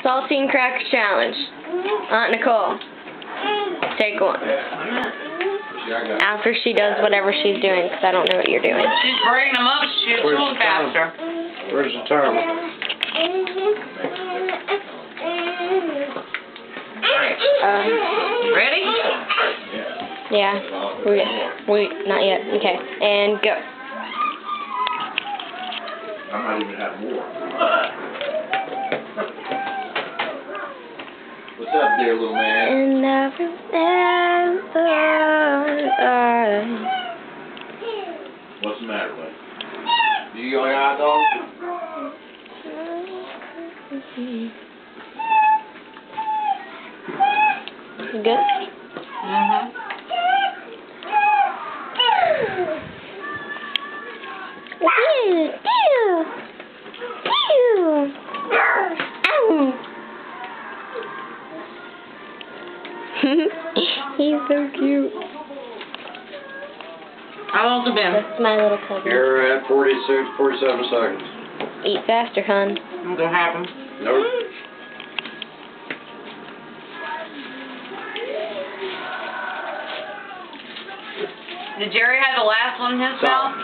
Saltine Cracker Challenge. Aunt Nicole, take one. After she does whatever she's doing, because I don't know what you're doing. She's breaking them up. She's going faster. Where's the timer? Ready? Yeah. Wait, not yet. Okay, and go. I might even have more. What's up, dear little man? And I remember. What's the matter, buddy? You got a hot dog? You good? Mm-hmm. He's so cute. How long's it been? That's my little cousin. You're at 47 seconds. Eat faster, hon. What's gonna happen? Nope. Did Jerry have the last one in his mouth?